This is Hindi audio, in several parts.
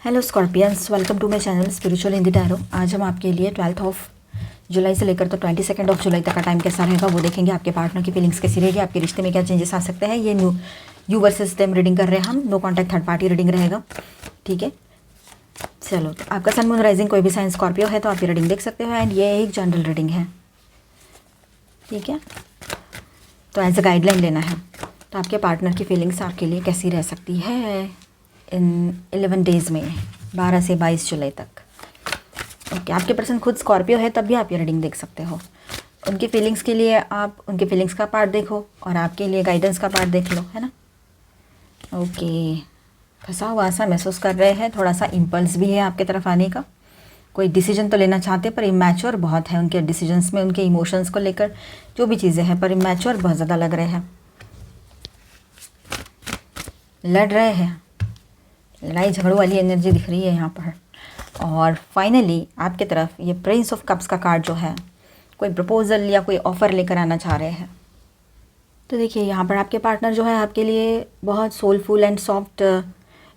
Hello scorpions, welcome to my channel spiritual Hindi tarot. आज हम आपके लिए 12 ऑफ जुलाई से लेकर तो 22 ऑफ जुलाई तक का टाइम कैसा रहेगा वो देखेंगे। आपके पार्टनर की फीलिंग्स कैसी रहेगी, आपके रिश्ते में क्या चेंजेस आ सकते हैं। ये new you versus them reading कर रहे हैं हम, no contact third party reading रहेगा। ठीक है, चलो। तो आपका सन मून राइजिंग कोई भी साइन स्कॉर्पियो है तो आप ये रीडिंग देख सकते हो। एंड ये एक जनरल रीडिंग है, ठीक है। तो एज अ गाइडलाइन लेना है। तो आपके पार्टनर की फीलिंग्स आपके लिए कैसी रह सकती है इन 11 डेज़ में, 12 से 22 जुलाई तक। ओके, आपके पर्सन खुद स्कॉर्पियो है तब भी आप ये रीडिंग देख सकते हो। उनकी फीलिंग्स के लिए आप उनके फीलिंग्स का पार्ट देखो और आपके लिए गाइडेंस का पार्ट देख लो, है ना। ओके, फंसा हुआ सा महसूस कर रहे हैं, थोड़ा सा इम्पल्स भी है आपके तरफ आने का। कोई डिसीजन तो लेना चाहते पर इमैच्योर बहुत है उनके डिसीजंस में, उनके इमोशंस को लेकर जो भी चीज़ें हैं, पर इमैच्योर बहुत ज़्यादा लग रहे हैं। लड़ रहे हैं, लड़ाई झगड़ों वाली एनर्जी दिख रही है यहाँ पर। और फाइनली आपके तरफ ये प्रिंस ऑफ कप्स का कार्ड जो है, कोई प्रपोजल या कोई ऑफ़र लेकर आना चाह रहे हैं। तो देखिए यहाँ पर आपके पार्टनर जो है आपके लिए बहुत सोलफुल एंड सॉफ्ट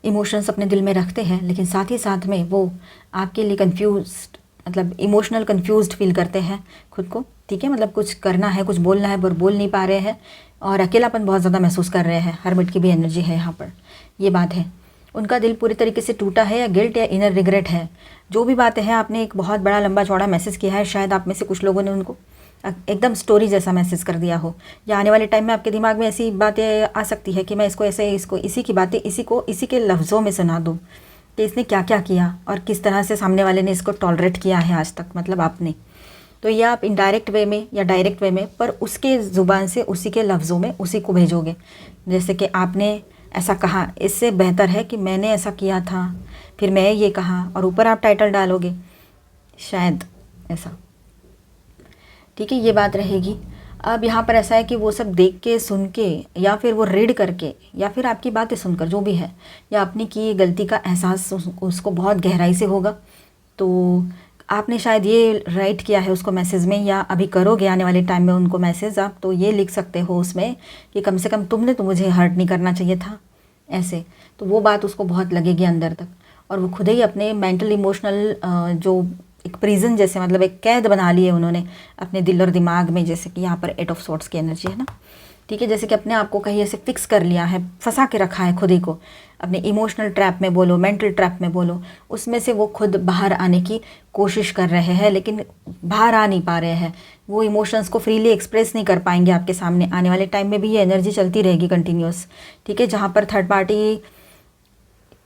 इमोशंस अपने दिल में रखते हैं, लेकिन साथ ही साथ में वो आपके लिए कंफ्यूज्ड, मतलब इमोशनल कंफ्यूज्ड फील करते हैं खुद को। ठीक है, मतलब कुछ करना है, कुछ बोलना है पर बोल नहीं पा रहे हैं और अकेलापन बहुत ज़्यादा महसूस कर रहे हैं। हर्मिट की भी एनर्जी है यहाँ पर, ये बात है। उनका दिल पूरी तरीके से टूटा है या गिल्ट या इनर रिग्रेट है, जो भी बातें हैं। आपने एक बहुत बड़ा लंबा चौड़ा मैसेज किया है, शायद आप में से कुछ लोगों ने उनको एकदम स्टोरी जैसा मैसेज कर दिया हो, या आने वाले टाइम में आपके दिमाग में ऐसी बातें आ सकती है कि मैं इसको ऐसे, इसको इसी की बातें इसी के लफ्ज़ों में सुना दूँ कि इसने क्या क्या किया और किस तरह से सामने वाले ने इसको टॉलरेट किया है आज तक, मतलब आपने। तो ये आप इनडायरेक्ट वे में या डायरेक्ट वे में, पर उसके ज़ुबान से उसी के लफ्ज़ों में उसी को भेजोगे। जैसे कि आपने ऐसा कहा, इससे बेहतर है कि मैंने ऐसा किया था, फिर मैं ये कहा, और ऊपर आप टाइटल डालोगे, शायद ऐसा। ठीक है, ये बात रहेगी। अब यहाँ पर ऐसा है कि वो सब देख के, सुन के, या फिर वो रीड करके, या फिर आपकी बातें सुनकर, जो भी है, या अपनी की गलती का एहसास उसको बहुत गहराई से होगा। तो आपने शायद ये राइट किया है उसको मैसेज में, या अभी करोगे आने वाले टाइम में उनको मैसेज। आप तो ये लिख सकते हो उसमें कि कम से कम तुमने तो मुझे हर्ट नहीं करना चाहिए था, ऐसे। तो वो बात उसको बहुत लगेगी अंदर तक, और वो खुद ही अपने मेंटल इमोशनल जो एक प्रिजन जैसे, मतलब एक कैद बना ली है उन्होंने अपने दिल और दिमाग में। जैसे कि यहाँ पर 8 ऑफ सॉर्ड्स की एनर्जी है ना, ठीक है। जैसे कि अपने आप को कहीं ऐसे फिक्स कर लिया है, फंसा के रखा है खुद ही को, अपने इमोशनल ट्रैप में बोलो, मेंटल ट्रैप में बोलो, उसमें से वो खुद बाहर आने की कोशिश कर रहे हैं, लेकिन बाहर आ नहीं पा रहे हैं। वो इमोशंस को फ्रीली एक्सप्रेस नहीं कर पाएंगे आपके सामने। आने वाले टाइम में भी ये एनर्जी चलती रहेगी कंटिन्यूस, ठीक है। जहाँ पर थर्ड पार्टी,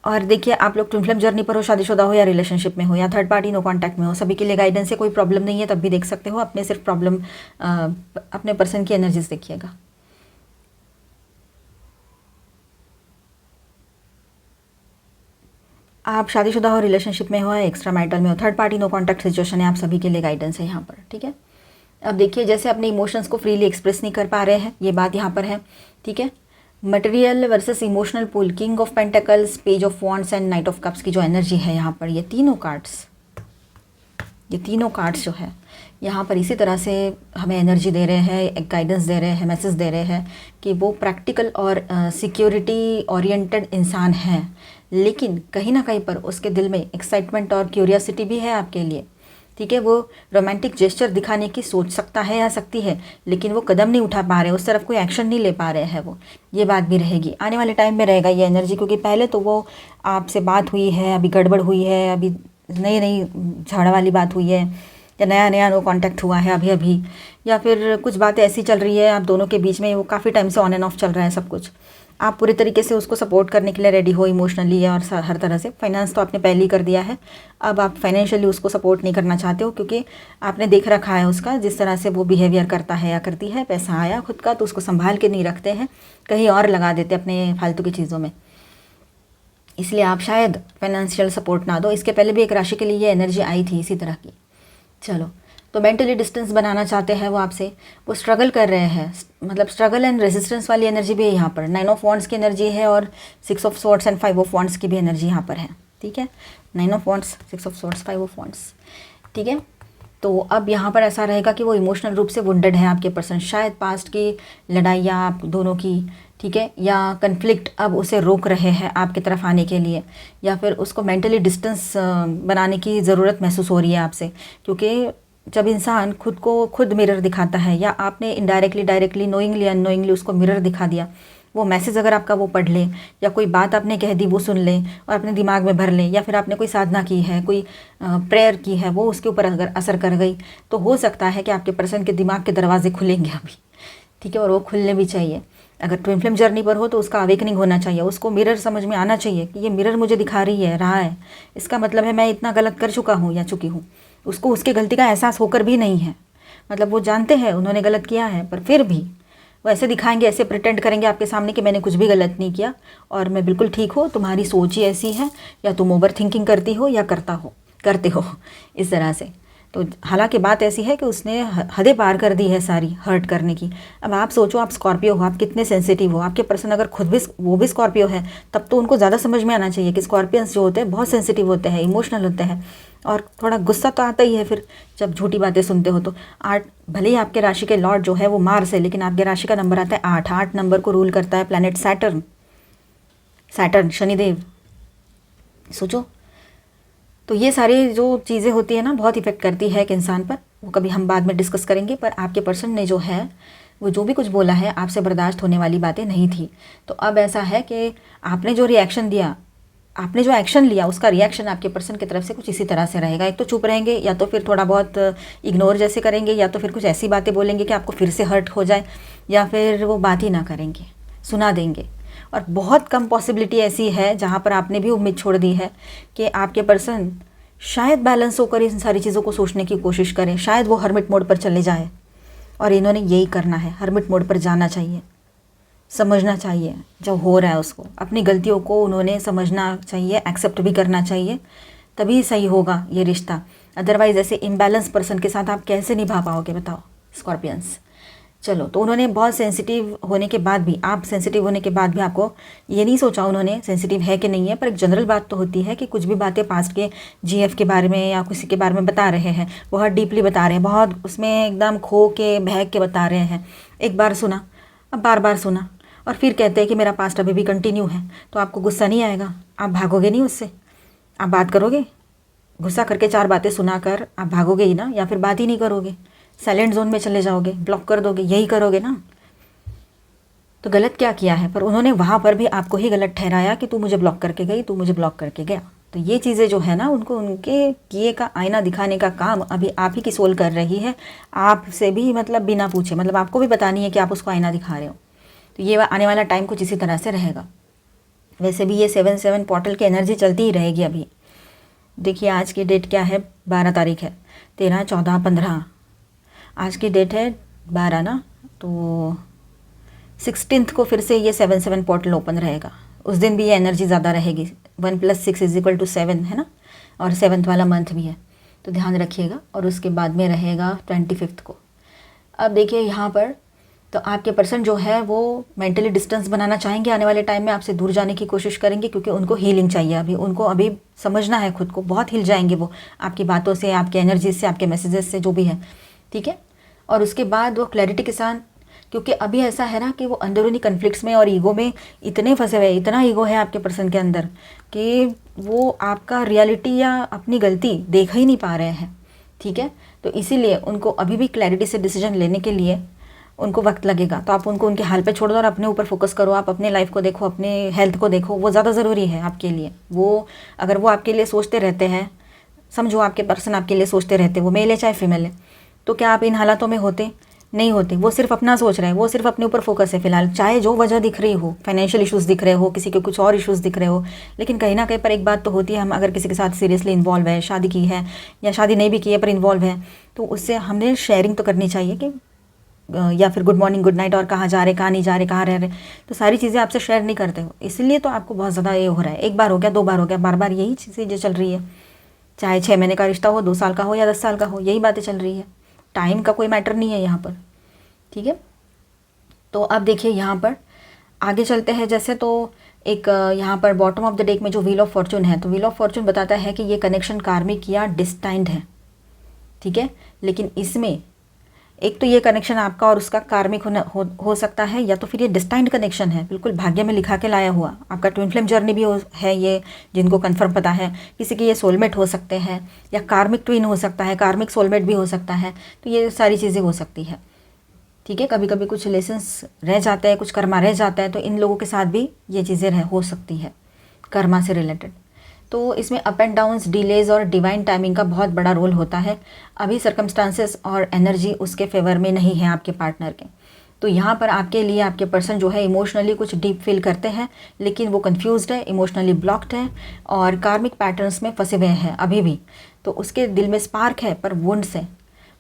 और देखिए आप लोग ट्विन फ्लेम जर्नी पर हो, शादीशुदा हो या रिलेशनशिप में हो, या थर्ड पार्टी नो कांटेक्ट में हो, सभी के लिए गाइडेंस है। कोई प्रॉब्लम नहीं है तब भी देख सकते हो। अपने सिर्फ प्रॉब्लम अपने पर्सन की एनर्जीज देखिएगा। आप शादीशुदा हो, रिलेशनशिप में हो या एक्स्ट्रा मैरिटल में हो, third party no contact situation है, आप सभी के लिए गाइडेंस है यहाँ पर, ठीक है। अब देखिए, जैसे अपने इमोशंस को फ्रीली एक्सप्रेस नहीं कर पा रहे हैं, ये बात यहाँ पर है, ठीक है। Material versus emotional pull, king of pentacles, page of wands and knight of cups की जो एनर्जी है यहाँ पर, ये तीनों कार्ड्स जो है यहाँ पर इसी तरह से हमें एनर्जी दे रहे हैं, एक गाइडेंस दे रहे हैं, मैसेज दे रहे हैं कि वो प्रैक्टिकल और सिक्योरिटी ओरिएंटेड इंसान हैं, लेकिन कहीं ना कहीं पर उसके दिल में एक्साइटमेंट और क्यूरियोसिटी भी है आपके लिए, ठीक है। वो रोमांटिक जेस्चर दिखाने की सोच सकता है या सकती है, लेकिन वो कदम नहीं उठा पा रहे, उस तरफ कोई एक्शन नहीं ले पा रहे हैं वो। ये बात भी रहेगी, आने वाले टाइम में रहेगा ये एनर्जी, क्योंकि पहले तो वो आपसे बात हुई है, अभी गड़बड़ हुई है, अभी नई नई झगड़ा वाली बात हुई है, या नया नया नो कांटेक्ट हुआ है अभी अभी, या फिर कुछ बातें ऐसी चल रही है आप दोनों के बीच में, वो काफ़ी टाइम से ऑन एंड ऑफ चल रहा है सब कुछ। आप पूरी तरीके से उसको सपोर्ट करने के लिए रेडी हो, इमोशनली और हर तरह से। फाइनेंस तो आपने पहले ही कर दिया है, अब आप फाइनेंशियली उसको सपोर्ट नहीं करना चाहते हो, क्योंकि आपने देख रखा है उसका जिस तरह से वो बिहेवियर करता है या करती है। पैसा आया खुद का तो उसको संभाल के नहीं रखते हैं, कहीं और लगा देते अपने फालतू की चीज़ों में, इसलिए आप शायद फाइनेंशियल सपोर्ट ना दो। इसके पहले भी एक राशि के लिए ये एनर्जी आई थी इसी तरह की। चलो, तो मेंटली डिस्टेंस बनाना चाहते हैं वो आपसे, वो स्ट्रगल कर रहे हैं, मतलब स्ट्रगल एंड रेजिस्टेंस वाली एनर्जी भी है यहाँ पर। 9 ऑफ वॉन्ड्स की एनर्जी है और 6 of swords and 5 of wands की भी एनर्जी यहाँ पर है, ठीक है। 9 of wands, 6 of swords, 5 of wands, ठीक है। तो अब यहाँ पर ऐसा रहेगा कि वो इमोशनल रूप से वुंडेड है आपके पर्सन, शायद पास्ट की लड़ाइयाँ आप दोनों की, ठीक है, या कन्फ्लिक्ट अब उसे रोक रहे हैं आपकी तरफ आने के लिए, या फिर उसको मेंटली डिस्टेंस बनाने की ज़रूरत महसूस हो रही है आपसे। क्योंकि जब इंसान खुद को खुद मिरर दिखाता है, या आपने इनडायरेक्टली डायरेक्टली नोइंगली अननोइंगली उसको मिरर दिखा दिया, वो मैसेज अगर आपका वो पढ़ ले, या कोई बात आपने कह दी वो सुन ले और अपने दिमाग में भर ले, या फिर आपने कोई साधना की है, कोई प्रेयर की है, वो उसके ऊपर अगर असर कर गई, तो हो सकता है कि आपके पर्सन के दिमाग के दरवाजे खुलेंगे अभी। ठीक है, और वो खुलने भी चाहिए। अगर ट्विन फ्लेम जर्नी पर हो तो उसका अवेकनिंग होना चाहिए, उसको मिरर समझ में आना चाहिए कि ये मिरर मुझे दिखा रहा है, इसका मतलब है मैं इतना गलत कर चुका हूँ या चुकी हूँ। उसको उसके गलती का एहसास होकर भी नहीं है, मतलब वो जानते हैं उन्होंने गलत किया है, पर फिर भी वो ऐसे दिखाएंगे, ऐसे प्रिटेंड करेंगे आपके सामने कि मैंने कुछ भी गलत नहीं किया और मैं बिल्कुल ठीक हूँ, तुम्हारी सोच ही ऐसी है, या तुम ओवर थिंकिंग करती हो या करते हो इस तरह से। तो हालांकि बात ऐसी है कि उसने हदें पार कर दी है सारी हर्ट करने की। अब आप सोचो, आप स्कॉर्पियो हो, आप कितने सेंसिटिव हो। आपके पर्सन अगर खुद भी वो भी स्कॉर्पियो है, तब तो उनको ज़्यादा समझ में आना चाहिए कि स्कॉर्पियंस जो होते हैं बहुत सेंसिटिव होते हैं, इमोशनल होते हैं, और थोड़ा गुस्सा तो आता ही है फिर जब झूठी बातें सुनते हो। तो 8, भले ही आपके राशि के लॉर्ड जो है वो मार्स है, लेकिन आपके राशि का नंबर आता है 8। 8 नंबर को रूल करता है प्लैनेट सैटर्न शनिदेव। सोचो, तो ये सारी जो चीज़ें होती है ना, बहुत इफेक्ट करती है एक इंसान पर। वो कभी हम बाद में डिस्कस करेंगे, पर आपके पर्सन ने जो है वो जो भी कुछ बोला है आपसे बर्दाश्त होने वाली बातें नहीं थी। तो अब ऐसा है कि आपने जो रिएक्शन दिया, आपने जो एक्शन लिया, उसका रिएक्शन आपके पर्सन की तरफ से कुछ इसी तरह से रहेगा। एक तो चुप रहेंगे, या तो फिर थोड़ा बहुत इग्नोर जैसे करेंगे, या तो फिर कुछ ऐसी बातें बोलेंगे कि आपको फिर से हर्ट हो जाए, या फिर वो बात ही ना करेंगे, सुना देंगे। और बहुत कम पॉसिबिलिटी ऐसी है जहाँ पर आपने भी उम्मीद छोड़ दी है कि आपके पर्सन शायद बैलेंस होकर इन सारी चीज़ों को सोचने की कोशिश करें, शायद वो हर्मिट मोड पर चले जाए। और इन्होंने यही करना है, हर्मिट मोड पर जाना चाहिए, समझना चाहिए जो हो रहा है उसको, अपनी गलतियों को उन्होंने समझना चाहिए, एक्सेप्ट भी करना चाहिए, तभी सही होगा ये रिश्ता। अदरवाइज़ ऐसे इम्बैलेंस पर्सन के साथ आप कैसे निभा पाओगे, बताओ स्कॉर्पियंस। चलो, तो उन्होंने बहुत सेंसिटिव होने के बाद भी, आप सेंसिटिव होने के बाद भी आपको ये नहीं सोचा उन्होंने सेंसिटिव है कि नहीं है, पर एक जनरल बात तो होती है कि कुछ भी बातें पास्ट के जीएफ के बारे में या किसी के बारे में बता रहे हैं, बहुत डीपली बता रहे हैं, बहुत उसमें एकदम खो के बहक के बता रहे हैं। एक बार सुना, अब बार बार सुना, और फिर कहते हैं कि मेरा पास्ट अभी भी कंटिन्यू है, तो आपको गुस्सा नहीं आएगा? आप भागोगे नहीं उससे, आप बात करोगे? गुस्सा करके 4 बातें सुनाकर आप भागोगे ही ना, या फिर बात ही नहीं करोगे, साइलेंट जोन में चले जाओगे, ब्लॉक कर दोगे, यही करोगे ना। तो गलत क्या किया है? पर उन्होंने वहाँ पर भी आपको ही गलत ठहराया कि तू मुझे ब्लॉक करके गई, तू मुझे ब्लॉक करके गया। तो ये चीज़ें जो है ना, उनको उनके किए का आईना दिखाने का काम अभी आप ही की सोल कर रही है, आपसे भी मतलब बिना पूछे, मतलब आपको भी बतानी है कि आप उसको आईना दिखा रहे हो। तो ये आने वाला टाइम कुछ इसी तरह से रहेगा। वैसे भी ये 7-7 पोर्टल की एनर्जी चलती ही रहेगी अभी। देखिए आज की डेट क्या है, 12 तारीख है, 13, 14, 15, आज की डेट है 12 ना, तो 16 को फिर से ये 7-7 पोर्टल ओपन रहेगा। उस दिन भी ये एनर्जी ज़्यादा रहेगी, 1 + 6 = 7 है ना, और 7th वाला मंथ भी है, तो ध्यान रखिएगा। और उसके बाद में रहेगा 25 को। अब देखिए यहाँ पर तो आपके पर्सन जो है वो मेंटली डिस्टेंस बनाना चाहेंगे, आने वाले टाइम में आपसे दूर जाने की कोशिश करेंगे, क्योंकि उनको हीलिंग चाहिए अभी, उनको अभी समझना है खुद को। बहुत हिल जाएंगे वो आपकी बातों से, आपके एनर्जी से, आपके मैसेजेस से, जो भी है, ठीक है। और उसके बाद वो क्लैरिटी के साथ, क्योंकि अभी ऐसा है ना कि वो अंदरूनी कन्फ्लिक्ट्स में और ईगो में इतने फंसे हुए, इतना ईगो है आपके पर्सन के अंदर कि वो आपका रियलिटी या अपनी गलती देख ही नहीं पा रहे हैं, ठीक है। तो इसीलिए उनको अभी भी क्लैरिटी से डिसीजन लेने के लिए उनको वक्त लगेगा। तो आप उनको उनके हाल पे छोड़ दो और अपने ऊपर फोकस करो, आप अपने लाइफ को देखो, अपने हेल्थ को देखो, वो ज़्यादा ज़रूरी है आपके लिए। वो अगर वो आपके लिए सोचते रहते हैं, समझो आपके पर्सन आपके लिए सोचते रहते, वो मेल है चाहे फीमेल है, तो क्या आप इन हालातों में होते? नहीं होते। वो सिर्फ अपना सोच रहे हैं, वो सिर्फ अपने ऊपर फोकस है फिलहाल, चाहे जो वजह दिख रही हो, फाइनेंशियल इश्यूज़ दिख रहे हो, किसी के कुछ और इश्यूज़ दिख रहे हो, लेकिन कहीं ना कहीं पर एक बात तो होती है, हम अगर किसी के साथ सीरियसली इन्वॉल्व है, शादी की है या शादी नहीं भी की है पर इन्वॉल्व है, तो उससे हमने शेयरिंग तो करनी चाहिए कि या फिर गुड मॉर्निंग, गुड नाइट, और कहाँ जा रहे, कहाँ नहीं जा रहे, कहाँ रह रहे, तो सारी चीज़ें आपसे शेयर नहीं करते हो, इसलिए तो आपको बहुत ज़्यादा ये हो रहा है। एक बार हो गया, 2 बार हो गया, बार बार यही चीज़ें चल रही है, चाहे 6 महीने का रिश्ता हो, 2 साल का हो या 10 साल का हो, यही बातें चल रही है। टाइम का कोई मैटर नहीं है यहाँ पर, ठीक है। तो अब देखिए यहाँ पर आगे चलते हैं। जैसे तो एक यहाँ पर बॉटम ऑफ द डेक में जो व्हील ऑफ फॉर्चून है, तो व्हील ऑफ फॉर्चून बताता है कि ये कनेक्शन कार्मिक या डिस्टाइंड है, ठीक है। लेकिन इसमें एक तो ये कनेक्शन आपका और उसका कार्मिक हो सकता है, या तो फिर ये डिस्टाइंड कनेक्शन है, बिल्कुल भाग्य में लिखा के लाया हुआ आपका ट्विन फ्लेम जर्नी भी है ये, जिनको कंफर्म पता है। किसी के ये सोलमेट हो सकते हैं, या कार्मिक ट्विन हो सकता है, कार्मिक सोलमेट भी हो सकता है। तो ये सारी चीज़ें हो सकती है, ठीक है। कभी कभी कुछ लेसन्स रह जाते हैं, कुछ कर्मा रह जाता है, तो इन लोगों के साथ भी ये चीज़ें हो सकती है कर्मा से रिलेटेड। तो इसमें अप एंड डाउन्स, डिलेज और डिवाइन टाइमिंग का बहुत बड़ा रोल होता है। अभी सर्कमस्टांसेस और एनर्जी उसके फेवर में नहीं है आपके पार्टनर के। तो यहाँ पर आपके लिए आपके पर्सन जो है इमोशनली कुछ डीप फील करते हैं, लेकिन वो कंफ्यूज्ड है, इमोशनली ब्लॉक्ड है और कार्मिक पैटर्न्स में फंसे हुए हैं अभी भी। तो उसके दिल में स्पार्क है, पर वुंड्स है,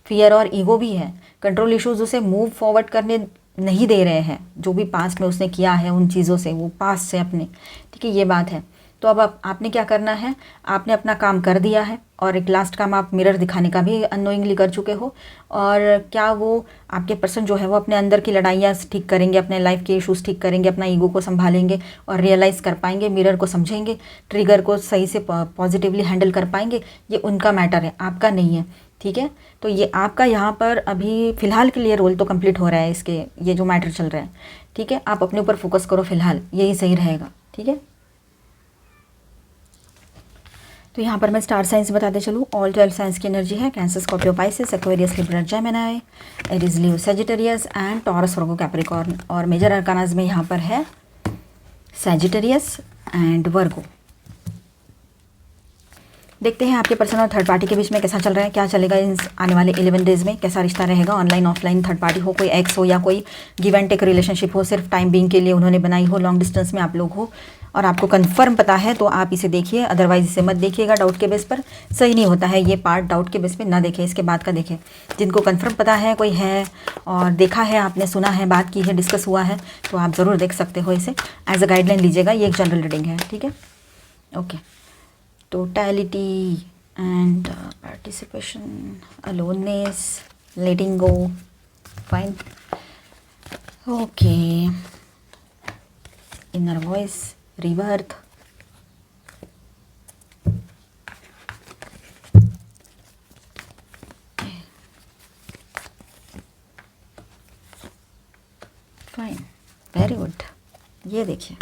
फियर और ईगो भी है। कंट्रोल इश्यूज उसे मूव फॉरवर्ड करने नहीं दे रहे हैं। जो भी पास्ट में उसने किया है उन चीज़ों से, वो पास्ट से अपने, ठीक है, ये बात है। तो अब आपने क्या करना है, आपने अपना काम कर दिया है, और एक लास्ट काम आप मिरर दिखाने का भी अननोइंगली कर चुके हो। और क्या वो आपके पर्सन जो है वो अपने अंदर की लड़ाइयाँ ठीक करेंगे, अपने लाइफ के इश्यूज ठीक करेंगे, अपना ईगो को संभालेंगे और रियलाइज़ कर पाएंगे, मिरर को समझेंगे, ट्रिगर को सही से पॉजिटिवली हैंडल कर पाएंगे, ये उनका मैटर है, आपका नहीं है, ठीक है। तो ये आपका यहाँ पर अभी फ़िलहाल के लिए रोल तो कंप्लीट हो रहा है इसके, ये जो मैटर चल रहा है, ठीक है। आप अपने ऊपर फोकस करो फ़िलहाल, यही सही रहेगा, ठीक है। तो यहाँ पर मैं स्टार साइंस बताते चलूँ। ऑल 12 साइंस की एनर्जी है cancer, Scorpio, Pisces, Aquarius, Libra, Gemini, Aries, Leo, Sagittarius and taurus, Virgo, Capricorn. और मेजर अरकानाज में यहाँ पर है सजिटेरियस एंड वर्गो। देखते हैं आपके पर्सन और थर्ड पार्टी के बीच में कैसा चल रहा है, क्या चलेगा इन आने वाले 11 डेज में, कैसा रिश्ता रहेगा। ऑनलाइन ऑफलाइन थर्ड पार्टी हो, कोई एक्स हो या कोई गिव एंड टेक रिलेशनशिप हो, सिर्फ टाइम बीइंग के लिए उन्होंने बनाई हो, लॉन्ग डिस्टेंस में आप लोग हो और आपको कंफर्म पता है तो आप इसे देखिए, अदरवाइज इसे मत देखिएगा डाउट के बेस पर। सही नहीं होता है ये पार्ट, डाउट के बेस पे ना देखें, इसके बाद का देखें। जिनको कंफर्म पता है कोई है और देखा है, आपने सुना है, बात की है, डिस्कस हुआ है, तो आप ज़रूर देख सकते हो इसे, एज अ गाइडलाइन लीजिएगा। ये एक जनरल रीडिंग है, ठीक है, okay. Totality and participation, aloneness, letting go, fine, okay, inner voice, rebirth, fine, very good. ये देखिए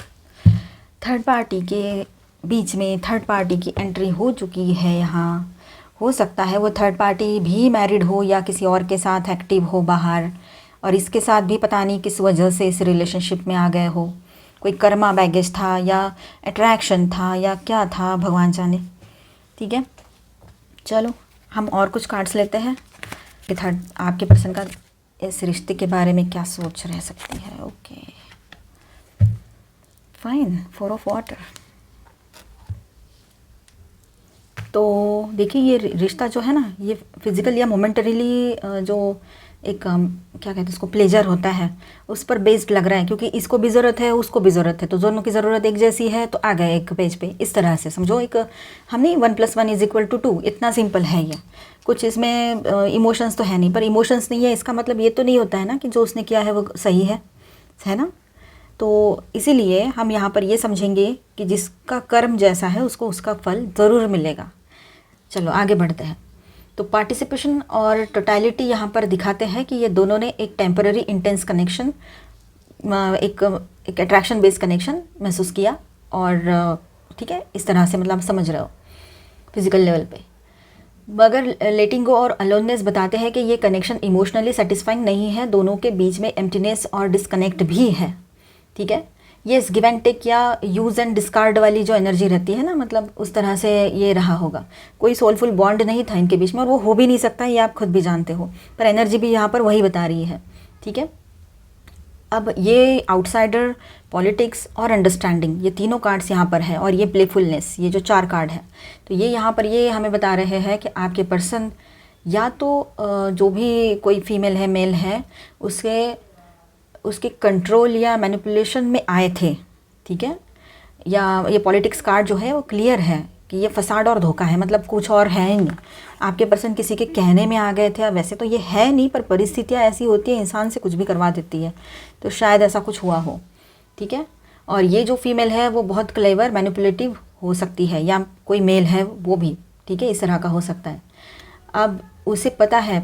थर्ड पार्टी के बीच में थर्ड पार्टी की एंट्री हो चुकी है यहाँ। हो सकता है वो थर्ड पार्टी भी मैरिड हो या किसी और के साथ एक्टिव हो बाहर, और इसके साथ भी पता नहीं किस वजह से इस रिलेशनशिप में आ गए हो। कोई कर्मा बैगेज था या अट्रैक्शन था या क्या था, भगवान जाने, ठीक है। चलो हम और कुछ कार्ड्स लेते हैं कि थर्ड आपके पर्सन का इस रिश्ते के बारे में क्या सोच रह सकती है। Okay fine, 4 of water. तो देखिए ये रिश्ता जो है ना, ये फिजिकल या मोमेंटरीली जो एक क्या कहते हैं उसको, प्लेजर होता है, उस पर बेस्ड लग रहा है, क्योंकि इसको भी ज़रूरत है, उसको भी ज़रूरत है, तो दोनों की ज़रूरत एक जैसी है, तो आ गए एक पेज पे। इस तरह से समझो, एक हम नहीं 1 + 1 = 2, इतना सिंपल है ये। कुछ इसमें इमोशंस तो है नहीं, पर इमोशंस नहीं है इसका मतलब ये तो नहीं होता है ना कि जो उसने किया है वो सही है ना। तो इसीलिए हम यहाँ पर ये समझेंगे कि जिसका कर्म जैसा है उसको उसका फल ज़रूर मिलेगा। चलो आगे बढ़ते हैं। तो पार्टिसिपेशन और टोटलिटी यहाँ पर दिखाते हैं कि ये दोनों ने एक टेम्पररी इंटेंस कनेक्शन, एक अट्रैक्शन बेस्ड कनेक्शन महसूस किया, और ठीक है, इस तरह से मतलब समझ रहे हो फिजिकल लेवल पे। मगर लेटिंग गो और अलोननेस बताते हैं कि ये कनेक्शन इमोशनली सेटिस्फाइंग नहीं है, दोनों के बीच में एम्प्टीनेस और डिस्कनेक्ट भी है, ठीक है। ये गिव एंड टेक या यूज़ एंड डिस्कार्ड वाली जो एनर्जी रहती है ना, मतलब उस तरह से ये रहा होगा। कोई सोलफुल बॉन्ड नहीं था इनके बीच में, और वो हो भी नहीं सकता, ये आप खुद भी जानते हो, पर एनर्जी भी यहाँ पर वही बता रही है, ठीक है। अब ये आउटसाइडर, पॉलिटिक्स और अंडरस्टैंडिंग, ये तीनों कार्ड्स यहाँ पर है, और ये प्लेफुलनेस, ये जो 4 कार्ड है, तो ये यहाँ पर ये हमें बता रहे हैं कि आपके पर्सन या तो जो भी कोई फीमेल है, मेल है, उसके कंट्रोल या मैनिपुलेशन में आए थे, ठीक है। या ये पॉलिटिक्स कार्ड जो है वो क्लियर है कि ये फसाड और धोखा है, मतलब कुछ और है ही नहीं। आपके पर्सन किसी के कहने में आ गए थे, वैसे तो ये है नहीं, पर परिस्थितियाँ ऐसी होती हैं, इंसान से कुछ भी करवा देती है, तो शायद ऐसा कुछ हुआ हो, ठीक है। और ये जो फीमेल है वो बहुत क्लेवर, मैनिपुलेटिव हो सकती है, या कोई मेल है वो भी, ठीक है, इस तरह का हो सकता है। अब उसे पता है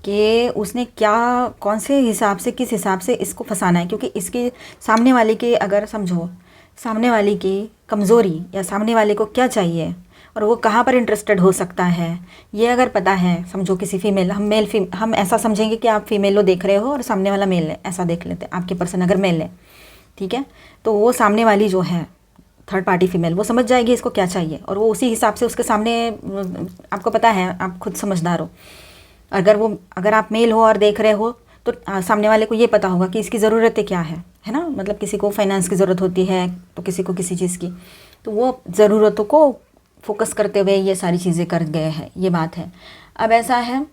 कि उसने क्या, कौन से हिसाब से, किस हिसाब से इसको फंसाना है। क्योंकि इसके सामने वाले के, अगर समझो सामने वाले की कमज़ोरी या सामने वाले को क्या चाहिए और वो कहाँ पर इंटरेस्टेड हो सकता है, ये अगर पता है, समझो किसी फीमेल, हम ऐसा समझेंगे कि आप फीमेल को देख रहे हो और सामने वाला मेल है, ऐसा देख लेते हैं। आपके पर्सन अगर मेल है, ठीक है, तो वो सामने वाली जो है थर्ड पार्टी फीमेल, वो समझ जाएगी इसको क्या चाहिए और वो उसी हिसाब से उसके सामने, आपको पता है, आप खुद समझदार हो, अगर आप मेल हो और देख रहे हो तो सामने वाले को ये पता होगा कि इसकी ज़रूरतें क्या है ना। मतलब किसी को फाइनेंस की ज़रूरत होती है तो किसी को किसी चीज़ की, तो वो ज़रूरतों को फोकस करते हुए ये सारी चीज़ें कर गए हैं, ये बात है। अब ऐसा है,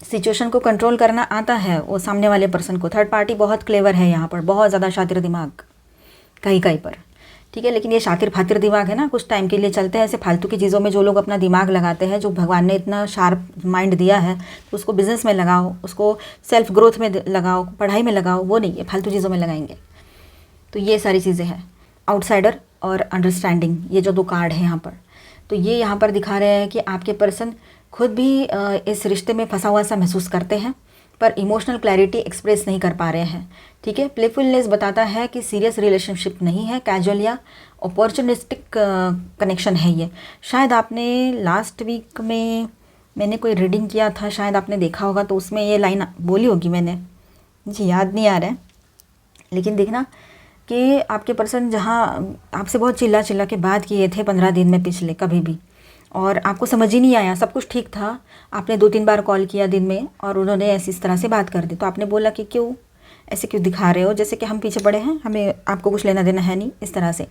सिचुएशन को कंट्रोल करना आता है वो सामने वाले पर्सन को। थर्ड पार्टी बहुत क्लेवर है यहाँ पर, बहुत ज़्यादा शातिर दिमाग कहीं कहीं पर, ठीक है। लेकिन ये शातिर फातिर दिमाग है ना, कुछ टाइम के लिए चलते हैं। ऐसे फालतू की चीज़ों में जो लोग अपना दिमाग लगाते हैं, जो भगवान ने इतना शार्प माइंड दिया है, तो उसको बिज़नेस में लगाओ, उसको सेल्फ ग्रोथ में लगाओ, पढ़ाई में लगाओ, वो नहीं है फालतू चीज़ों में लगाएंगे। तो ये सारी चीज़ें हैं। आउटसाइडर और अंडरस्टैंडिंग, ये जो 2 कार्ड हैं यहाँ पर, तो ये यहाँ पर दिखा रहे हैं कि आपके पर्सन खुद भी इस रिश्ते में फंसा हुआ सा महसूस करते हैं, पर इमोशनल क्लैरिटी एक्सप्रेस नहीं कर पा रहे हैं, ठीक है। प्लेफुलनेस बताता है कि सीरियस रिलेशनशिप नहीं है, कैजुअल या अपॉर्चुनिस्टिक कनेक्शन है ये। शायद आपने लास्ट वीक में मैंने कोई रीडिंग किया था, शायद आपने देखा होगा, तो उसमें ये लाइन बोली होगी मैंने, मुझे याद नहीं आ रहा है। लेकिन देखना कि आपके पर्सन जहाँ आपसे बहुत चिल्ला चिल्ला के बात किए थे 15 दिन में पिछले कभी भी, और आपको समझ ही नहीं आया, सब कुछ ठीक था, आपने 2-3 बार कॉल किया दिन में और उन्होंने ऐसी इस तरह से बात कर दी, तो आपने बोला कि क्यों ऐसे क्यों दिखा रहे हो, जैसे कि हम पीछे पड़े हैं, हमें आपको कुछ लेना देना है नहीं, इस तरह से।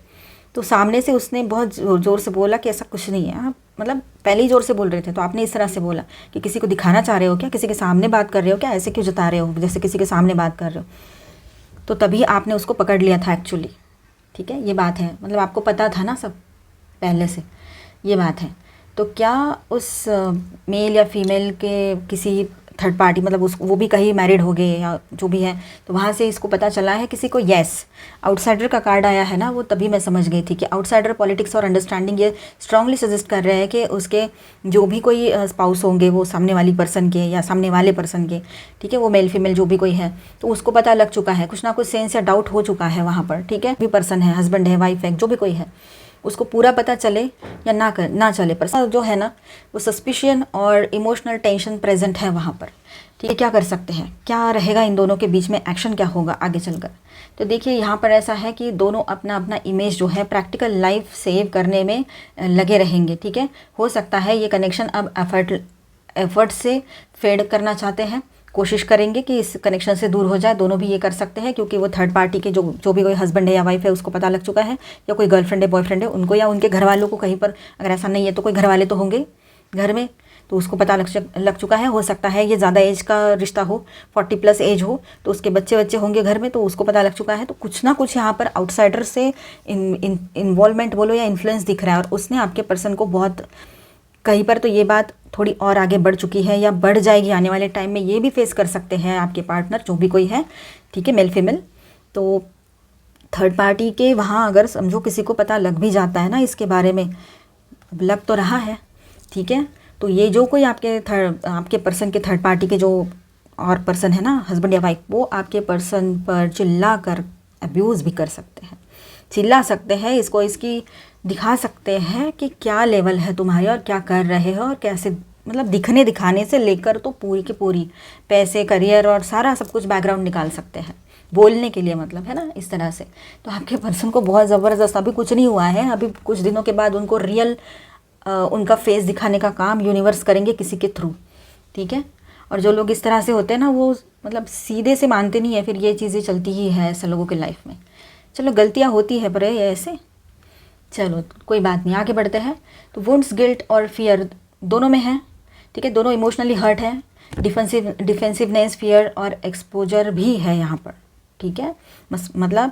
तो सामने से उसने बहुत ज़ोर से बोला कि ऐसा कुछ नहीं है, आप मतलब पहले ही ज़ोर से बोल रहे थे, तो आपने इस तरह से बोला कि किसी को दिखाना चाह रहे हो क्या, किसी के सामने बात कर रहे हो क्या, ऐसे क्यों जता रहे हो जैसे किसी के सामने बात कर रहे हो। तो तभी आपने उसको पकड़ लिया था एक्चुअली, ठीक है, ये बात है। मतलब आपको पता था ना सब पहले से, ये बात है। तो क्या उस मेल या फीमेल के किसी थर्ड पार्टी, मतलब वो भी कहीं मैरिड हो गए या जो भी है, तो वहाँ से इसको पता चला है किसी को। यस, आउटसाइडर का कार्ड आया है ना, वो तभी मैं समझ गई थी कि आउटसाइडर पॉलिटिक्स और अंडरस्टैंडिंग ये स्ट्रांगली सजेस्ट कर रहे हैं कि उसके जो भी कोई स्पाउस होंगे वो सामने वाली पर्सन के या सामने वाले पर्सन के, ठीक है, वो मेल फीमेल जो भी कोई है, तो उसको पता लग चुका है, कुछ ना कुछ सेंस या डाउट हो चुका है वहाँ पर, ठीक है। भी पर्सन है, हस्बैंड है, वाइफ है, जो भी कोई है, उसको पूरा पता चले या ना चले, पर जो है ना वो सस्पिशियन और इमोशनल टेंशन प्रेजेंट है वहाँ पर, ठीक है। क्या कर सकते हैं, क्या रहेगा इन दोनों के बीच में, एक्शन क्या होगा आगे चलकर। तो देखिए यहाँ पर ऐसा है कि दोनों अपना अपना इमेज जो है प्रैक्टिकल लाइफ सेव करने में लगे रहेंगे, ठीक है। हो सकता है ये कनेक्शन अब एफर्ट से फेड करना चाहते हैं, कोशिश करेंगे कि इस कनेक्शन से दूर हो जाए। दोनों भी ये कर सकते हैं, क्योंकि वो थर्ड पार्टी के जो भी कोई हस्बैंड है या वाइफ है उसको पता लग चुका है, या कोई गर्लफ्रेंड है बॉयफ्रेंड है उनको, या उनके घर वालों को कहीं पर, अगर ऐसा नहीं है तो कोई घर वाले तो होंगे घर में, तो उसको पता लग चुका है। हो सकता है ये ज़्यादा एज का रिश्ता हो, 40+ एज हो, तो उसके बच्चे होंगे घर में, तो उसको पता लग चुका है। तो कुछ ना कुछ यहाँ पर आउटसाइडर से इन्वॉल्वमेंट बोलो या इन्फ्लुएंस दिख रहा है, और उसने आपके पर्सन को बहुत, कहीं पर तो ये बात थोड़ी और आगे बढ़ चुकी है या बढ़ जाएगी आने वाले टाइम में, ये भी फेस कर सकते हैं आपके पार्टनर जो भी कोई है, ठीक है, मेल फीमेल। तो थर्ड पार्टी के वहाँ अगर समझो किसी को पता लग भी जाता है ना इसके बारे में, लग तो रहा है, ठीक है, तो ये जो कोई आपके पर्सन के थर्ड पार्टी के जो और पर्सन है ना, हस्बैंड या वाइफ, वो आपके पर्सन पर चिल्ला कर अब्यूज़ भी कर सकते हैं, चिल्ला सकते हैं, इसकी दिखा सकते हैं कि क्या लेवल है तुम्हारी और क्या कर रहे हो और कैसे, मतलब दिखाने से लेकर तो पूरी की पूरी पैसे, करियर और सारा सब कुछ बैकग्राउंड निकाल सकते हैं बोलने के लिए, मतलब है ना, इस तरह से। तो आपके पर्सन को बहुत ज़बरदस्त, अभी कुछ नहीं हुआ है, अभी कुछ दिनों के बाद उनको रियल उनका फेस दिखाने का काम यूनिवर्स करेंगे किसी के थ्रू, ठीक है। और जो लोग इस तरह से होते हैं ना, वो मतलब सीधे से मानते नहीं है, फिर ये चीज़ें चलती ही है ऐसे लोगों के लाइफ में। चलो गलतियाँ होती है पर ये ऐसे, चलो कोई बात नहीं, आगे बढ़ते हैं। तो वुंड्स, गिल्ट और फियर दोनों में है, ठीक है, दोनों इमोशनली हर्ट है, डिफेंसिवनेस, फियर और एक्सपोजर भी है यहाँ पर, ठीक है। मतलब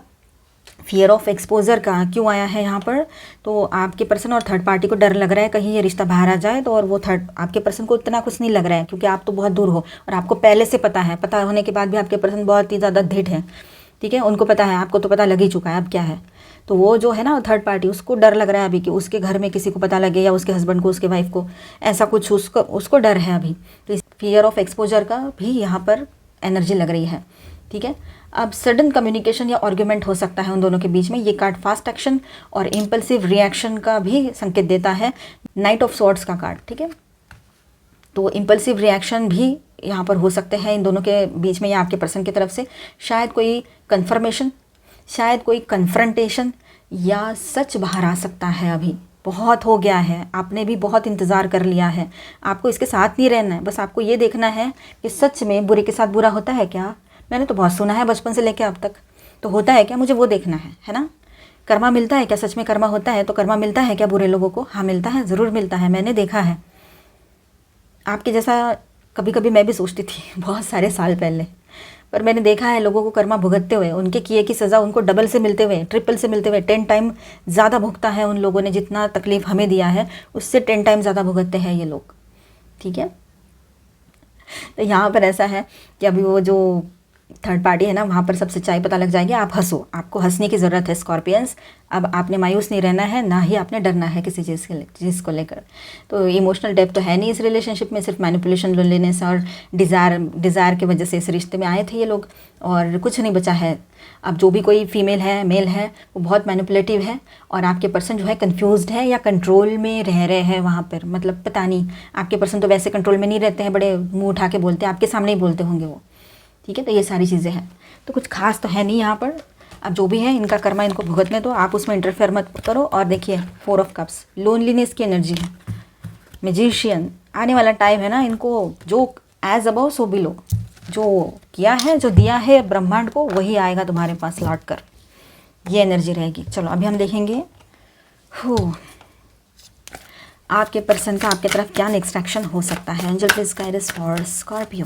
फियर ऑफ एक्सपोजर का क्यों आया है यहाँ पर, तो आपके पर्सन और थर्ड पार्टी को डर लग रहा है कहीं ये रिश्ता बाहर आ जाए, तो और वो आपके पर्सन को इतना कुछ नहीं लग रहा है, क्योंकि आप तो बहुत दूर हो और आपको पहले से पता है, पता होने के बाद भी आपके पर्सन बहुत ही ज़्यादा ढिठ है, ठीक है, उनको पता है, आपको तो पता लग ही चुका है अब क्या है। तो वो जो है ना थर्ड पार्टी, उसको डर लग रहा है अभी कि उसके घर में किसी को पता लगे, या उसके हस्बैंड को, उसके वाइफ को, ऐसा कुछ उसको डर है अभी। तो फियर ऑफ एक्सपोजर का भी यहाँ पर एनर्जी लग रही है, ठीक है। अब सडन कम्युनिकेशन या आर्ग्यूमेंट हो सकता है उन दोनों के बीच में। ये कार्ड फास्ट एक्शन और इम्पल्सिव रिएक्शन का भी संकेत देता है, नाइट ऑफ स्वॉर्ड्स का कार्ड, ठीक है। तो इम्पल्सिव रिएक्शन भी यहाँ पर हो सकते हैं इन दोनों के बीच में या आपके पर्सन की तरफ से। शायद कोई कन्फर्मेशन, शायद कोई कन्फ्रंटेशन या सच बाहर आ सकता है। अभी बहुत हो गया है, आपने भी बहुत इंतज़ार कर लिया है, आपको इसके साथ नहीं रहना है, बस आपको ये देखना है कि सच में बुरे के साथ बुरा होता है क्या। मैंने तो बहुत सुना है बचपन से लेकर अब तक, तो होता है क्या, मुझे वो देखना है ना। कर्मा मिलता है क्या, सच में कर्मा होता है तो कर्मा मिलता है क्या बुरे लोगों को? हाँ मिलता है, ज़रूर मिलता है, मैंने देखा है। आपके जैसा कभी कभी मैं भी सोचती थी बहुत सारे साल पहले, पर मैंने देखा है लोगों को कर्मा भुगतते हुए, उनके किए की सज़ा उनको डबल से मिलते हुए, ट्रिपल से मिलते हुए, 10 टाइम ज़्यादा भुगता है उन लोगों ने। जितना तकलीफ़ हमें दिया है उससे 10 टाइम ज़्यादा भुगतते हैं ये लोग, ठीक है। तो यहाँ पर ऐसा है कि अभी वो जो थर्ड पार्टी है ना, वहाँ पर सब सच्चाई पता लग जाएगी। आप हंसो, आपको हंसने की ज़रूरत है स्कॉर्पियंस। अब आपने मायूस नहीं रहना है, ना ही आपने डरना है किसी चीज़ को लेकर। तो इमोशनल डेप्थ तो है नहीं इस रिलेशनशिप में, सिर्फ मैनिपुलेशन, लोनलीनेस और डिज़ायर की वजह से इस रिश्ते में आए थे ये लोग, और कुछ नहीं बचा है। अब जो भी कोई फीमेल है, मेल है, वो बहुत मैनिपुलेटिव है, और आपके पर्सन जो है कंफ्यूज्ड है या कंट्रोल में रह रहे हैं वहाँ पर। मतलब पता नहीं, आपके पर्सन तो वैसे कंट्रोल में नहीं रहते हैं, बड़े मुँह उठा के बोलते हैं, आपके सामने ही बोलते होंगे वो, ठीक है। तो ये सारी चीज़ें हैं, तो कुछ खास तो है नहीं यहाँ पर। अब जो भी है इनका कर्मा इनको भुगतने दो, आप उसमें इंटरफेयर मत करो। और देखिए 4 ऑफ कप्स, लोनलीनेस की एनर्जी है, मैजिशियन। आने वाला टाइम है ना, इनको जो एज अबव सो बिलो, जो किया है, जो दिया है ब्रह्मांड को, वही आएगा तुम्हारे पास लौट कर, ये एनर्जी रहेगी। चलो अभी हम देखेंगे आपके पर्सन का आपके तरफ क्या नेक्स्ट एक्शन हो सकता है। Angel please guide us for Scorpio.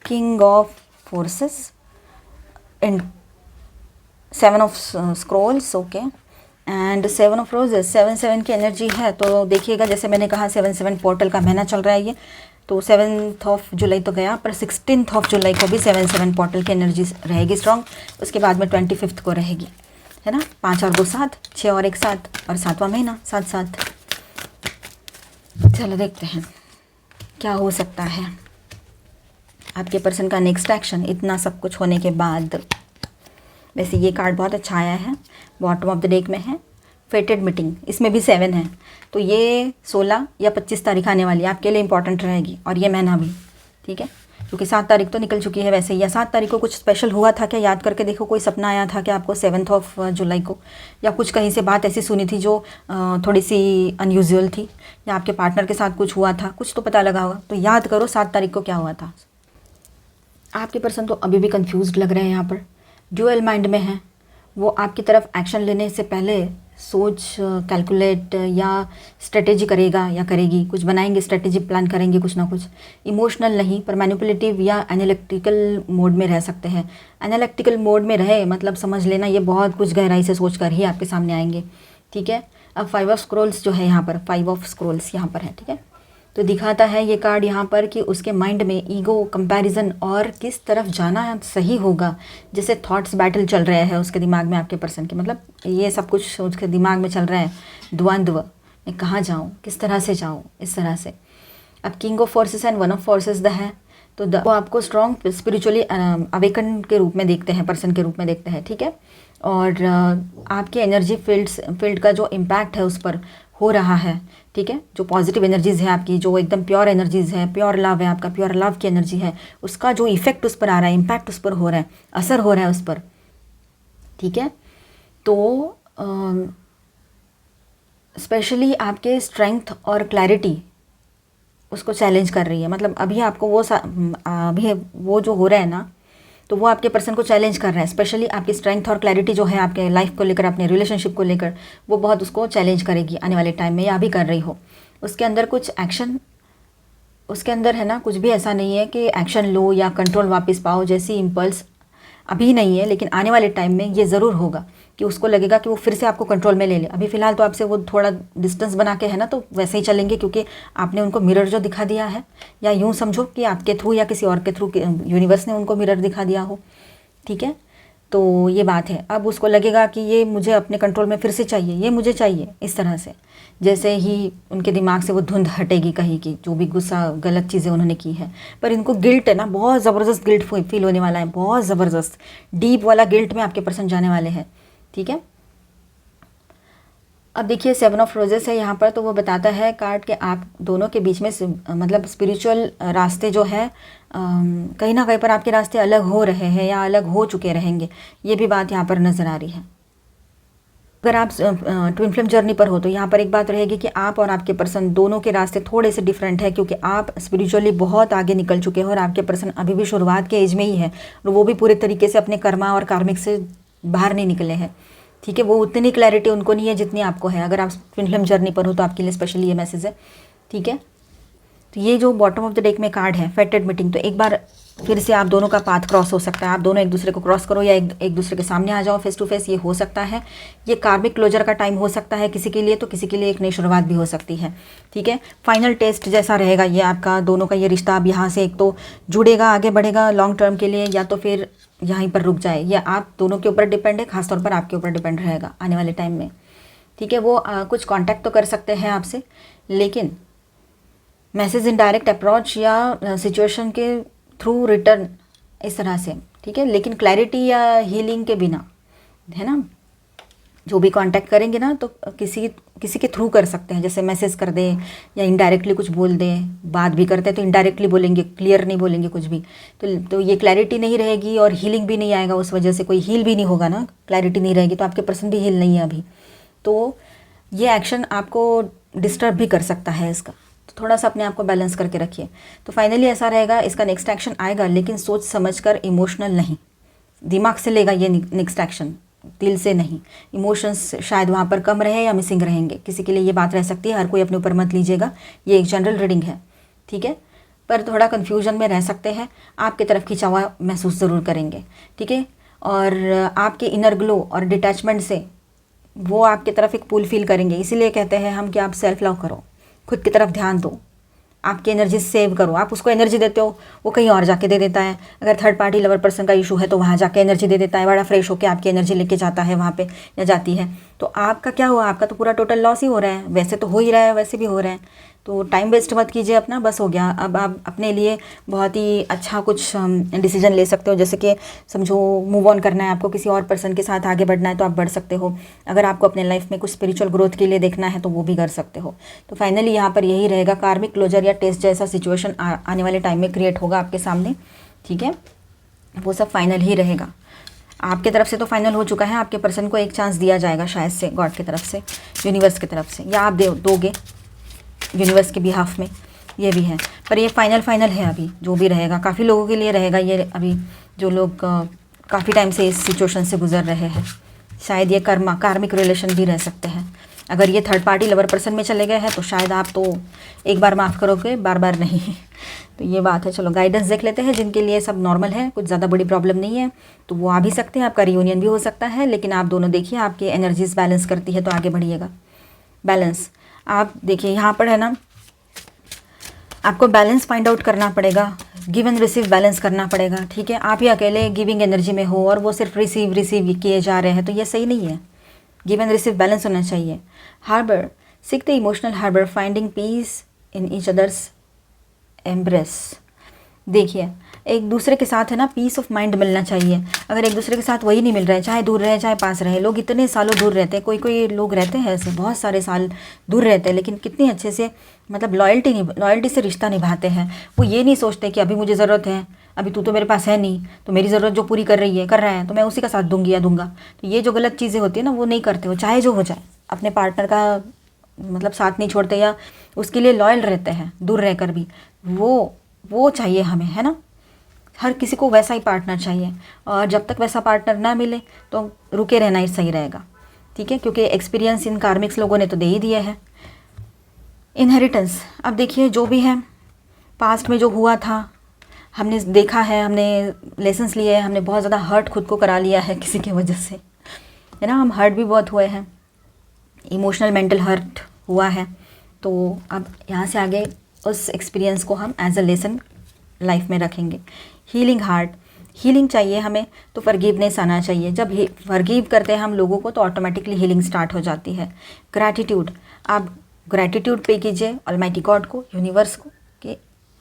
King of forces and 7 of scrolls, okay, and 7 of roses. 7 की एनर्जी है। तो देखिएगा, जैसे मैंने कहा 7 पोर्टल का महीना चल रहा है ये, तो 7 ऑफ जुलाई तो गया, पर 16 ऑफ जुलाई को भी 7 पोर्टल की एनर्जी रहेगी स्ट्रॉन्ग। उसके बाद में 25 को रहेगी, है ना। 5 और 2 7, 6 और 1 7, और 7वां महीना 7-7। चलो देखते हैं क्या हो सकता है आपके पर्सन का नेक्स्ट एक्शन इतना सब कुछ होने के बाद। वैसे ये कार्ड बहुत अच्छा आया है, बॉटम ऑफ द डेक में है, फेटेड मीटिंग, इसमें भी 7 है। तो ये 16 या 25 तारीख आने वाली है, आपके लिए इंपॉर्टेंट रहेगी, और ये महीना भी, ठीक है, क्योंकि 7 तारीख तो निकल चुकी है वैसे। या 7 तारीख को कुछ स्पेशल हुआ था क्या, याद करके देखो। कोई सपना आया था क्या आपको 7 ऑफ जुलाई को, या कुछ कहीं से बात ऐसी सुनी थी जो थोड़ी सी अनयूजुअल थी, या आपके पार्टनर के साथ कुछ हुआ था, कुछ तो पता लगा होगा। तो याद करो 7 तारीख को क्या हुआ था। आपके पर्सन तो अभी भी कंफ्यूज्ड लग रहे हैं, यहाँ पर ड्यूअल माइंड में है। वो आपकी तरफ एक्शन लेने से पहले सोच, कैलकुलेट या स्ट्रेटेजी करेगा या करेगी, कुछ बनाएंगे, स्ट्रेटेजी प्लान करेंगे कुछ ना कुछ। इमोशनल नहीं, पर मैनिपुलेटिव या एनालिटिकल मोड में रह सकते हैं। एनालिटिकल मोड में रहे मतलब समझ लेना ये बहुत कुछ गहराई से सोच कर ही आपके सामने आएंगे, ठीक है। अब 5 ऑफ स्क्रोल्स जो है यहाँ पर, 5 ऑफ स्क्रोल्स यहाँ पर है, ठीक है। तो दिखाता है ये कार्ड यहाँ पर कि उसके माइंड में ईगो, कंपैरिजन और किस तरफ जाना सही होगा, जैसे थॉट्स बैटल चल रहे हैं उसके दिमाग में आपके पर्सन के। मतलब ये सब कुछ उसके दिमाग में चल रहा है, द्वंद्व, मैं कहाँ जाऊँ, किस तरह से जाऊँ, इस तरह से। अब king of forces and 1 of forces the है, तो वो आपको स्ट्रॉन्ग स्पिरिचुअली अवेकन के रूप में देखते हैं, पर्सन के रूप में देखते हैं, ठीक है। और आपके एनर्जी फील्ड का जो इम्पैक्ट है उस पर हो रहा है, ठीक है। जो पॉजिटिव एनर्जीज़ है आपकी, जो एकदम प्योर एनर्जीज़ है, प्योर लव है आपका, प्योर लव की एनर्जी है, उसका जो इफेक्ट उस पर आ रहा है, इम्पैक्ट उस पर हो रहा है, असर हो रहा है उस पर, ठीक है। तो स्पेशली आपके स्ट्रेंथ और क्लैरिटी उसको चैलेंज कर रही है। मतलब अभी आपको अभी वो जो हो रहा है ना, तो वो आपके पर्सन को चैलेंज कर रहा है। स्पेशली आपकी स्ट्रेंथ और क्लैरिटी जो है आपके लाइफ को लेकर, अपने रिलेशनशिप को लेकर, वो बहुत उसको चैलेंज करेगी आने वाले टाइम में, या अभी कर रही हो। उसके अंदर कुछ एक्शन, उसके अंदर है ना, कुछ भी ऐसा नहीं है कि एक्शन लो या कंट्रोल वापस पाओ जैसी इम्पल्स अभी नहीं है, लेकिन आने वाले टाइम में ये ज़रूर होगा कि उसको लगेगा कि वो फिर से आपको कंट्रोल में ले ले। अभी फ़िलहाल तो आपसे वो थोड़ा डिस्टेंस बना के है ना, तो वैसे ही चलेंगे, क्योंकि आपने उनको मिरर जो दिखा दिया है, या यूँ समझो कि आपके थ्रू या किसी और के थ्रू यूनिवर्स ने उनको मिरर दिखा दिया हो, ठीक है। तो ये बात है, अब उसको लगेगा कि ये मुझे अपने कंट्रोल में फिर से चाहिए, ये मुझे चाहिए, इस तरह से। जैसे ही उनके दिमाग से वो धुंध हटेगी कहीं की, जो भी गुस्सा गलत चीज़ें उन्होंने की है। पर इनको गिल्ट है ना, बहुत ज़बरदस्त गिल्ट फील होने वाला है, बहुत ज़बरदस्त डीप वाला गिल्ट में आपके पर्सन जाने वाले हैं, ठीक है। अब देखिए 7 ऑफ रोजेस है यहाँ पर, तो वो बताता है कार्ड के आप दोनों के बीच में मतलब स्पिरिचुअल रास्ते जो है कहीं ना कहीं पर आपके रास्ते अलग हो रहे हैं या अलग हो चुके रहेंगे, ये भी बात यहाँ पर नज़र आ रही है। अगर आप ट्विन फ्लेम जर्नी पर हो तो यहाँ पर एक बात रहेगी कि आप और आपके पर्सन दोनों के रास्ते थोड़े से डिफरेंट है, क्योंकि आप स्पिरिचुअली बहुत आगे निकल चुके हो और आपके पर्सन अभी भी शुरुआत के एज में ही है, और वो भी पूरे तरीके से अपने कर्मा और कार्मिक से बाहर नहीं निकले हैं, ठीक है। वो उतनी क्लैरिटी उनको नहीं है जितनी आपको है। अगर आप ट्विन फ्लेम जर्नी पर हो तो आपके लिए स्पेशली ये मैसेज है, ठीक है। तो ये जो बॉटम ऑफ द डेक में कार्ड है फेटेड मीटिंग, तो एक बार फिर से आप दोनों का पाथ क्रॉस हो सकता है, आप दोनों एक दूसरे को क्रॉस करो या एक दूसरे के सामने आ जाओ फेस टू फेस, ये हो सकता है। ये कार्मिक क्लोजर का टाइम हो सकता है किसी के लिए, तो किसी के लिए एक नई शुरुआत भी हो सकती है, ठीक है। फाइनल टेस्ट जैसा रहेगा ये आपका दोनों का ये रिश्ता। अब यहाँ से एक तो जुड़ेगा, आगे बढ़ेगा लॉन्ग टर्म के लिए, या तो फिर यहीं पर रुक जाए। ये आप दोनों के ऊपर डिपेंड है, खासतौर पर आपके ऊपर डिपेंड रहेगा आने वाले टाइम में, ठीक है। वो कुछ कांटेक्ट तो कर सकते हैं आपसे, लेकिन मैसेज इन डायरेक्ट अप्रोच या सिचुएशन के थ्रू रिटर्न, इस तरह से, ठीक है। लेकिन क्लैरिटी या हीलिंग के बिना, है ना, जो भी कांटेक्ट करेंगे ना तो किसी के थ्रू कर सकते हैं, जैसे मैसेज कर दे या इनडायरेक्टली कुछ बोल दे। बात भी करते हैं तो इनडायरेक्टली बोलेंगे, क्लियर नहीं बोलेंगे कुछ भी, तो ये क्लैरिटी नहीं रहेगी और हीलिंग भी नहीं आएगा, उस वजह से कोई हील भी नहीं होगा ना, क्लैरिटी नहीं रहेगी तो आपके पर्सन भी हील नहीं है अभी, तो ये एक्शन आपको डिस्टर्ब भी कर सकता है इसका, तो थोड़ा सा अपने आप को बैलेंस करके रखिए। तो फाइनली ऐसा रहेगा, इसका नेक्स्ट एक्शन आएगा लेकिन सोच समझकर, इमोशनल नहीं, दिमाग से लेगा ये नेक्स्ट एक्शन, दिल से नहीं। इमोशंस शायद वहाँ पर कम रहे या मिसिंग रहेंगे, किसी के लिए ये बात रह सकती है, हर कोई अपने ऊपर मत लीजिएगा, ये एक जनरल रीडिंग है, ठीक है। पर थोड़ा कन्फ्यूजन में रह सकते हैं, आपकी तरफ खिंचा हुआ महसूस ज़रूर करेंगे, ठीक है। और आपके इनर ग्लो और डिटैचमेंट से वो आपकी तरफ एक पुल फील करेंगे, इसीलिए कहते हैं हम कि आप सेल्फ लव करो, खुद की तरफ ध्यान दो, आपकी एनर्जी सेव करो। आप उसको एनर्जी देते हो, वो कहीं और जाके दे देता है। अगर थर्ड पार्टी लवर पर्सन का इशू है तो वहाँ जाके एनर्जी दे देता है, बड़ा फ्रेश होकर आपकी एनर्जी लेके जाता है वहाँ पे या जाती है, तो आपका क्या हुआ, आपका तो पूरा टोटल लॉस ही हो रहा है। वैसे तो हो ही रहा है, वैसे भी हो रहा है, तो टाइम वेस्ट मत कीजिए अपना, बस हो गया। अब आप अपने लिए बहुत ही अच्छा कुछ डिसीजन ले सकते हो, जैसे कि समझो मूव ऑन करना है आपको, किसी और पर्सन के साथ आगे बढ़ना है तो आप बढ़ सकते हो। अगर आपको अपने लाइफ में कुछ स्पिरिचुअल ग्रोथ के लिए देखना है तो वो भी कर सकते हो। तो फाइनली यहाँ पर यही रहेगा, कार्मिक क्लोजर या टेस्ट जैसा सिचुएशन आने वाले टाइम में क्रिएट होगा आपके सामने, ठीक है। वो सब फाइनल ही रहेगा, आपके तरफ से तो फाइनल हो चुका है, आपके पर्सन को एक चांस दिया जाएगा शायद से, गॉड की तरफ से, यूनिवर्स की तरफ से, या आप दोगे यूनिवर्स के बिहाफ में, ये भी है। पर ये फाइनल है अभी जो भी रहेगा, काफ़ी लोगों के लिए रहेगा ये अभी, जो लोग काफ़ी टाइम से इस सिचुएशन से गुजर रहे हैं। शायद ये कार्मिक रिलेशन भी रह सकते हैं। अगर ये थर्ड पार्टी लवर पर्सन में चले गए हैं तो शायद आप तो एक बार माफ़ करोगे, बार बार नहीं। तो ये बात है। चलो गाइडेंस देख लेते हैं, जिनके लिए सब नॉर्मल है, कुछ ज़्यादा बड़ी प्रॉब्लम नहीं है, तो वो आ भी सकते हैं, आपका रियूनियन भी हो सकता है, लेकिन आप दोनों देखिए आपकी एनर्जीज बैलेंस करती है तो आगे बढ़िएगा। बैलेंस आप देखिए यहाँ पर है ना, आपको बैलेंस फाइंड आउट करना पड़ेगा, गिव एंड रिसीव बैलेंस करना पड़ेगा, ठीक है। आप ही अकेले गिविंग एनर्जी में हो और वो सिर्फ रिसीव किए जा रहे हैं, तो ये सही नहीं है। गिव एंड रिसीव बैलेंस होना चाहिए। Harbour, seek the emotional harbour, finding peace in each others embrace. देखिए एक दूसरे के साथ है ना पीस ऑफ माइंड मिलना चाहिए। अगर एक दूसरे के साथ वही नहीं मिल रहा है, चाहे दूर रहे चाहे पास रहे, लोग इतने सालों दूर रहते हैं, कोई लोग रहते हैं ऐसे बहुत सारे साल दूर रहते हैं, लेकिन कितनी अच्छे से मतलब लॉयल्टी से रिश्ता निभाते हैं। वो ये नहीं सोचते कि अभी मुझे ज़रूरत है, अभी तू तो मेरे पास है नहीं, तो मेरी ज़रूरत जो पूरी कर रहा है तो मैं उसी का साथ दूंगी या दूंगा। तो ये जो गलत चीज़ें होती है ना वो नहीं करते हो, चाहे जो हो जाए, अपने पार्टनर का मतलब साथ नहीं छोड़ते या उसके लिए लॉयल रहते हैं दूर रहकर भी। वो चाहिए हमें, है ना। हर किसी को वैसा ही पार्टनर चाहिए, और जब तक वैसा पार्टनर ना मिले तो रुके रहना ही सही रहेगा, ठीक है। क्योंकि एक्सपीरियंस इन कार्मिक्स लोगों ने तो दे ही दिया है। इनहेरिटेंस, अब देखिए जो भी है पास्ट में जो हुआ था हमने देखा है, हमने लेसन्स लिए हैं, हमने बहुत ज़्यादा हर्ट खुद को करा लिया है किसी की वजह से, है ना। हम हर्ट भी बहुत हुए हैं, इमोशनल मेंटल हर्ट हुआ है। तो अब यहाँ से आगे उस एक्सपीरियंस को हम एज अ लेसन लाइफ में रखेंगे। हीलिंग हार्ट, हीलिंग चाहिए हमें तो फॉरगिवनेस आना चाहिए। जब फॉरगिव करते हैं हम लोगों को तो ऑटोमेटिकली हीलिंग स्टार्ट हो जाती है। ग्रैटिट्यूड, आप ग्रैटिट्यूड पे कीजिए ऑलमाइटी गॉड को, यूनिवर्स को, कि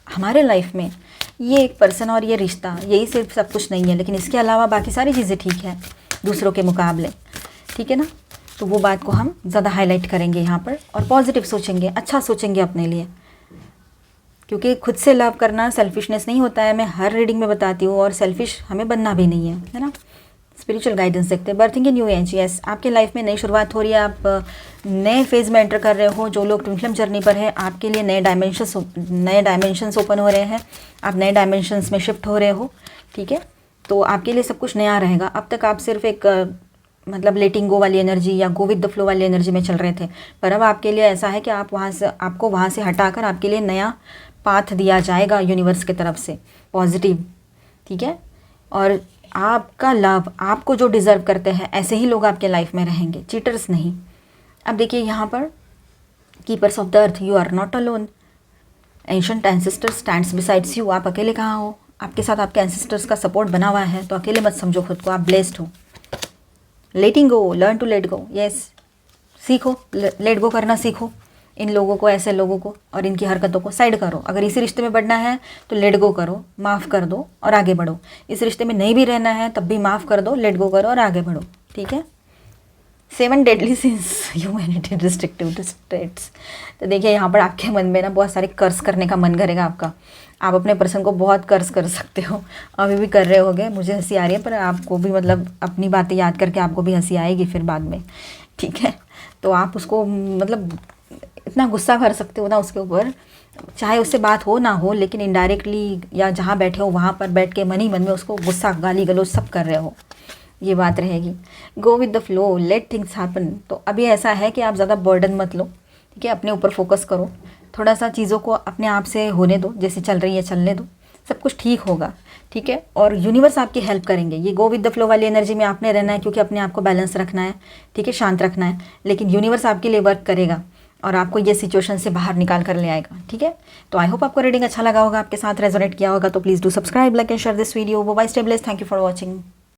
हमारे लाइफ में ये एक पर्सन और ये रिश्ता, यही सिर्फ सब कुछ नहीं है, लेकिन इसके अलावा बाकी सारी चीज़ें ठीक है दूसरों के मुकाबले, ठीक है ना। तो वो बात को हम ज़्यादा हाईलाइट करेंगे यहाँ पर, और पॉजिटिव सोचेंगे, अच्छा सोचेंगे अपने लिए, क्योंकि खुद से लव करना सेल्फिशनेस नहीं होता है। मैं हर रीडिंग में बताती हूँ, और सेल्फिश हमें बनना भी नहीं है ना। स्पिरिचुअल गाइडेंस देखते हैं। Berthing a new age, yes, आपके लाइफ में नई शुरुआत हो रही है, आप नए फेज़ में एंटर कर रहे हो। जो लोग ट्विन फ्लेम जर्नी पर है, आपके लिए नए डायमेंशंस ओपन हो रहे हैं, आप नए डायमेंशंस में शिफ्ट हो रहे हो, ठीक है। तो आपके लिए सब कुछ नया रहेगा। अब तक आप सिर्फ एक मतलब लेटिंग गो वाली एनर्जी या गो विद द फ्लो वाली एनर्जी में चल रहे थे, पर अब आपके लिए ऐसा है कि आपको वहाँ से हटाकर आपके लिए नया पाथ दिया जाएगा यूनिवर्स की तरफ से, पॉजिटिव, ठीक है। और आपका लव, आपको जो डिज़र्व करते हैं, ऐसे ही लोग आपके लाइफ में रहेंगे, चीटर्स नहीं। अब देखिए यहाँ पर keepers of the earth, you are not alone, ancient ancestor stands besides you, आप अकेले कहाँ हो, आपके साथ आपके एंसेस्टर्स का सपोर्ट बना हुआ है, तो अकेले मत समझो खुद को, आप ब्लेस्ड हो। Letting go, learn to let go, yes, सीखो लेट गो करना सीखो। इन लोगों को, ऐसे लोगों को और इनकी हरकतों को साइड करो। अगर इसी रिश्ते में बढ़ना है तो लेट गो करो, माफ़ कर दो और आगे बढ़ो। इस रिश्ते में नहीं भी रहना है तब भी माफ़ कर दो, लेट गो करो और आगे बढ़ो, ठीक है। 7 deadly since humanity destructive states. तो देखिए यहाँ पर आपके मन में ना बहुत सारे कर्स करने का मन करेगा आपका। आप अपने पर्सन को बहुत कर्स कर सकते हो, अभी भी कर रहे होगे, मुझे हंसी आ रही है, पर आपको भी मतलब अपनी बातें याद करके आपको भी हंसी आएगी फिर बाद में, ठीक है। तो आप उसको मतलब इतना गुस्सा कर सकते हो ना उसके ऊपर, चाहे उससे बात हो ना हो, लेकिन इनडायरेक्टली या जहाँ बैठे हो वहाँ पर बैठ के मन ही मन में उसको गुस्सा, गाली गलौज सब कर रहे हो, ये बात रहेगी। Go with the flow, let things happen. तो अभी ऐसा है कि आप ज़्यादा बर्डन मत लो, ठीक है, अपने ऊपर फोकस करो, थोड़ा सा चीज़ों को अपने आप से होने दो, जैसे चल रही है चलने दो, सब कुछ ठीक होगा, ठीक है। और यूनिवर्स आपकी हेल्प करेंगे। ये गो विद द फ्लो वाली एनर्जी में आपने रहना है, क्योंकि अपने आप को बैलेंस रखना है, ठीक है, शांत रखना है, लेकिन यूनिवर्स आपके लिए वर्क करेगा और आपको ये सिचुएशन से बाहर निकाल कर ले आएगा, ठीक है। तो आई होप आपको रीडिंग अच्छा लगा होगा, आपके साथ रेजोनेट किया होगा, तो please do subscribe, like and share this video. Bye, stay blessed, thank you for watching.